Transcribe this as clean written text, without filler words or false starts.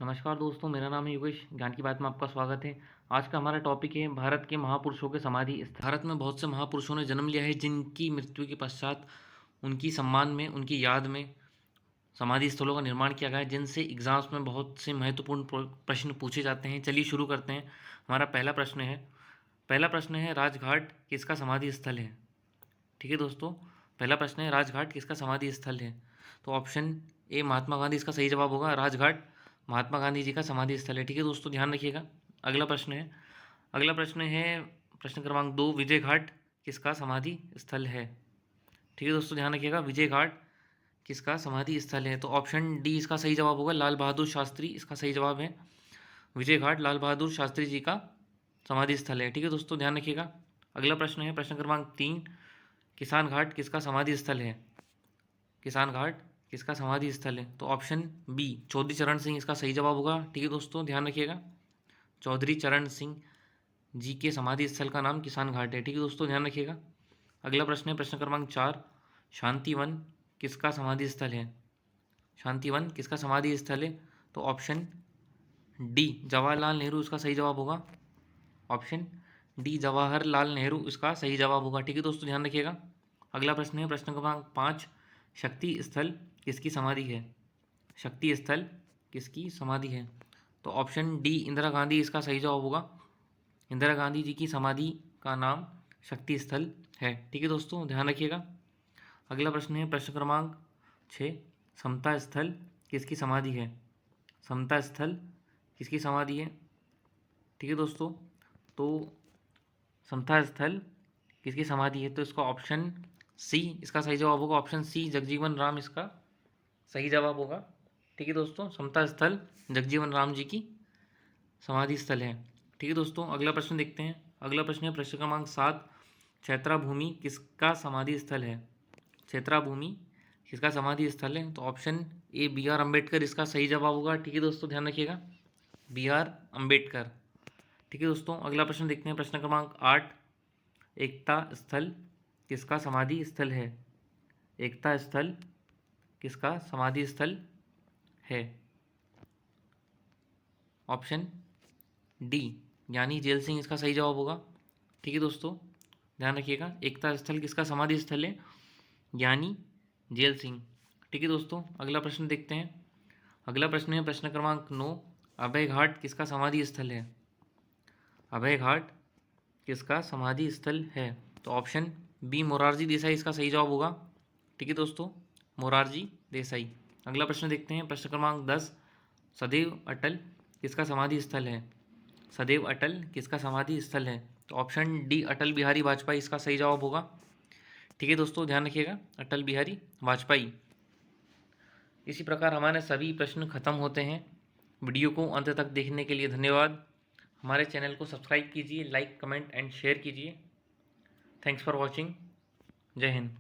नमस्कार दोस्तों, मेरा नाम है योगेश। ज्ञान की बात में आपका स्वागत है। आज का हमारा टॉपिक है भारत के महापुरुषों के समाधि स्थल। भारत में बहुत से महापुरुषों ने जन्म लिया है जिनकी मृत्यु के पश्चात उनकी सम्मान में, उनकी याद में समाधि स्थलों का निर्माण किया गया है, जिनसे एग्जाम्स में बहुत से महत्वपूर्ण प्रश्न पूछे जाते हैं। चलिए शुरू करते हैं। हमारा पहला प्रश्न है राजघाट किसका समाधि स्थल है। ठीक है दोस्तों, पहला प्रश्न है राजघाट किसका समाधि स्थल है। तो ऑप्शन ए महात्मा गांधी इसका सही जवाब होगा। राजघाट महात्मा गांधी जी का समाधि स्थल है। ठीक है दोस्तों, ध्यान रखिएगा। अगला प्रश्न है प्रश्न क्रमांक 2, विजय घाट किसका समाधि स्थल है। ठीक है दोस्तों, ध्यान रखिएगा। विजय घाट किसका समाधि स्थल है। तो ऑप्शन डी इसका सही जवाब होगा। लाल बहादुर शास्त्री इसका सही जवाब है। विजय घाट लाल बहादुर शास्त्री जी का समाधि स्थल है। ठीक है दोस्तों, ध्यान रखिएगा। अगला प्रश्न है प्रश्न क्रमांक 3, किसान घाट किसका समाधि स्थल है। किसान घाट किसका समाधि स्थल है। तो ऑप्शन बी चौधरी चरण सिंह इसका सही जवाब होगा। ठीक है दोस्तों, ध्यान रखिएगा। चौधरी चरण सिंह जी के समाधि स्थल का नाम किसान घाट है। ठीक है दोस्तों, ध्यान रखिएगा। अगला प्रश्न है प्रश्न क्रमांक 4, शांतिवन किसका समाधि स्थल है। शांतिवन किसका समाधि स्थल है। तो ऑप्शन डी जवाहरलाल नेहरू इसका सही जवाब होगा। ऑप्शन डी जवाहरलाल नेहरू इसका सही जवाब होगा। ठीक है दोस्तों, ध्यान रखिएगा। अगला प्रश्न है प्रश्न क्रमांक 5, शक्ति स्थल किसकी समाधि है। शक्ति स्थल किसकी समाधि है। तो ऑप्शन डी इंदिरा गांधी इसका सही जवाब होगा। इंदिरा गांधी जी की समाधि का नाम शक्ति स्थल है। ठीक है दोस्तों, ध्यान रखिएगा। अगला प्रश्न है प्रश्न क्रमांक 6, समता स्थल किसकी समाधि है। समता स्थल किसकी समाधि है। ठीक है दोस्तों, तो समता स्थल किसकी समाधि है। तो इसका ऑप्शन सी इसका सही जवाब होगा। ऑप्शन सी जगजीवन राम इसका सही जवाब होगा। ठीक है दोस्तों, समता स्थल जगजीवन राम जी की समाधि स्थल है। ठीक है दोस्तों, अगला प्रश्न देखते हैं। अगला प्रश्न है प्रश्न क्रमांक 7, क्षेत्रा भूमि किसका समाधि स्थल है। क्षेत्रा भूमि किसका समाधि स्थल है। तो option A B R Ambedkar इसका सही जवाब होगा। ठीक है दोस्तों, ध्यान रखिएगा, बी आर अम्बेडकर। ठीक है दोस्तों, अगला प्रश्न देखते हैं। प्रश्न क्रमांक 8, एकता स्थल किसका समाधि स्थल है। एकता स्थल किसका समाधि स्थल है। ऑप्शन डी ज्ञानी जेल सिंह इसका सही जवाब होगा। ठीक है दोस्तों, ध्यान रखिएगा। एकता स्थल किसका समाधि स्थल है। ज्ञानी जेल सिंह। ठीक है दोस्तों, अगला प्रश्न देखते हैं। अगला प्रश्न है प्रश्न क्रमांक 9, अभय घाट किसका समाधि स्थल है। अभय घाट किसका समाधि स्थल है। तो ऑप्शन बी मोरारजी देसाई इसका सही जवाब होगा। ठीक है दोस्तों, मोरारजी देसाई। अगला प्रश्न देखते हैं। प्रश्न क्रमांक 10, सदैव अटल किसका समाधि स्थल है। सदैव अटल किसका समाधि स्थल है। तो ऑप्शन डी अटल बिहारी वाजपेयी इसका सही जवाब होगा। ठीक है दोस्तों, ध्यान रखिएगा, अटल बिहारी वाजपेयी। इसी प्रकार हमारे सभी प्रश्न खत्म होते हैं। वीडियो को अंत तक देखने के लिए धन्यवाद। हमारे चैनल को सब्सक्राइब कीजिए, लाइक कमेंट एंड शेयर कीजिए। Thanks for watching. जय हिंद।